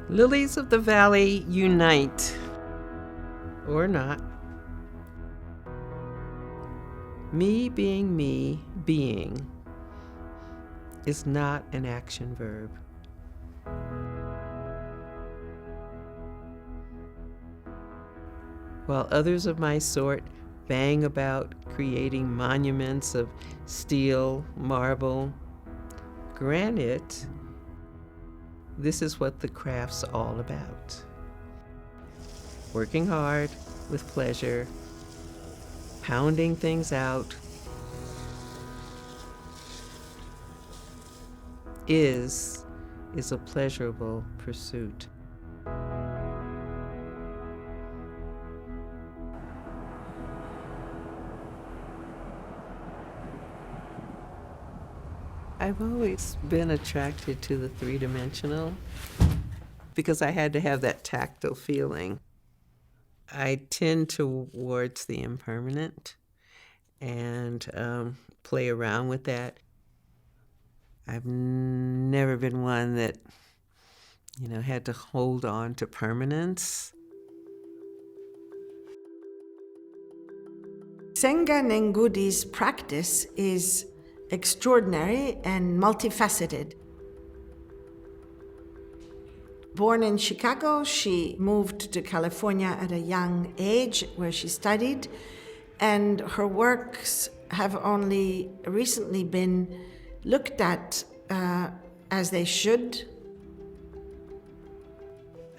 Lilies of the valley unite, or not. Me being, is not an action verb. While others of my sort bang about creating monuments of steel, marble, granite, this is what the craft's all about. Working hard with pleasure, pounding things out, is a pleasurable pursuit. I've always been attracted to the three-dimensional because I had to have that tactile feeling. I tend towards the impermanent and play around with that. I've never been one that, had to hold on to permanence. Senga Nengudi's practice is extraordinary and multifaceted. Born in Chicago, she moved to California at a young age where she studied, and her works have only recently been looked at as they should.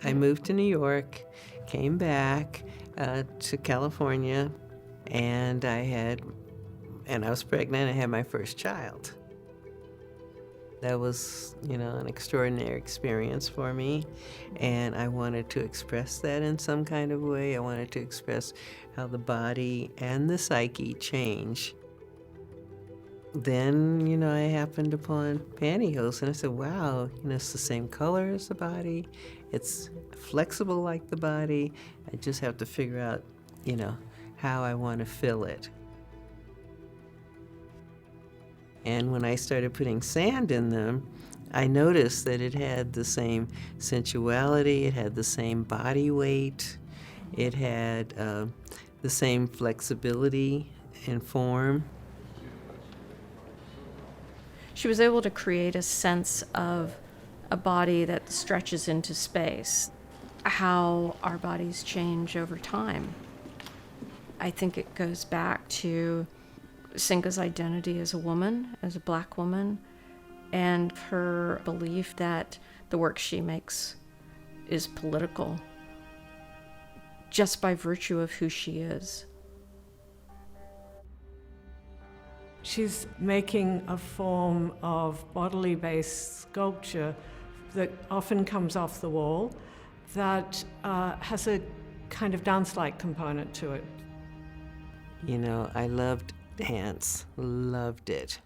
I moved to New York, came back to California, and I was pregnant. I had my first child. That was, an extraordinary experience for me, and I wanted to express that in some kind of way. I wanted to express how the body and the psyche change. Then, I happened upon pantyhose, and I said, wow, it's the same color as the body. It's flexible like the body. I just have to figure out, how I want to fill it. And when I started putting sand in them, I noticed that it had the same sensuality, it had the same body weight, it had the same flexibility and form. She was able to create a sense of a body that stretches into space, how our bodies change over time. I think it goes back to Senga's identity as a woman, as a Black woman, and her belief that the work she makes is political just by virtue of who she is. She's making a form of bodily-based sculpture that often comes off the wall that has a kind of dance-like component to it. I loved dance, loved it.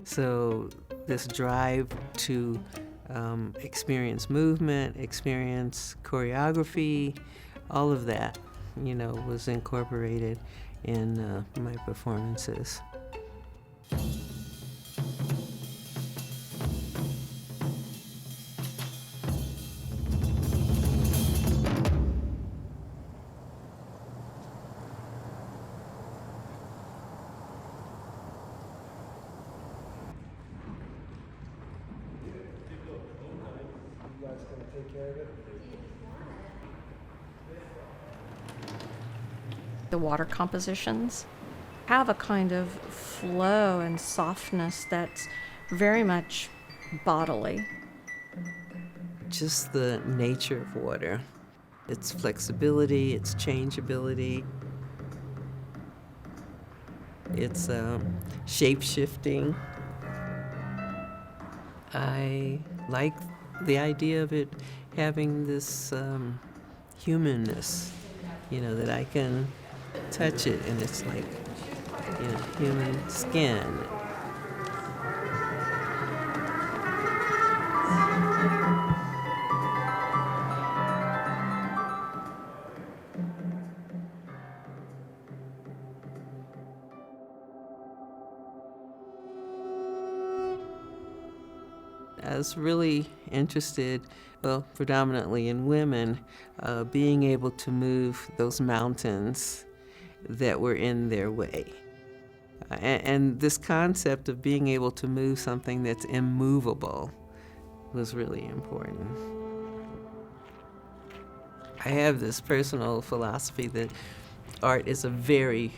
So this drive to experience movement, experience choreography, all of that, was incorporated in my performances. The water compositions have a kind of flow and softness that's very much bodily. Just the nature of water, its flexibility, its changeability, its shape-shifting. I like the idea of it having this humanness, that I can touch it and it's like, human skin. I was really interested, well, predominantly in women, being able to move those mountains that were in their way. And this concept of being able to move something that's immovable was really important. I have this personal philosophy that art is a very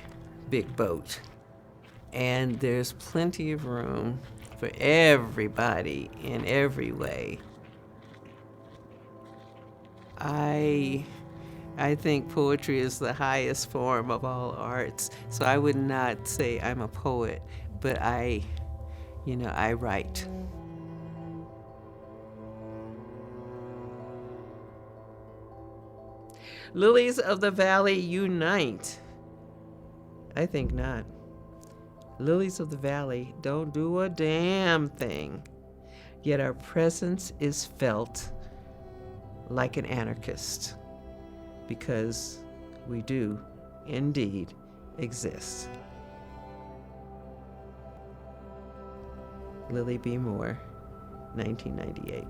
big boat, and there's plenty of room for everybody in every way. I think poetry is the highest form of all arts, so I would not say I'm a poet, but I write. Lilies of the valley unite. I think not. Lilies of the valley don't do a damn thing, yet our presence is felt like an anarchist, because we do indeed exist. Lily B. Moore, 1998.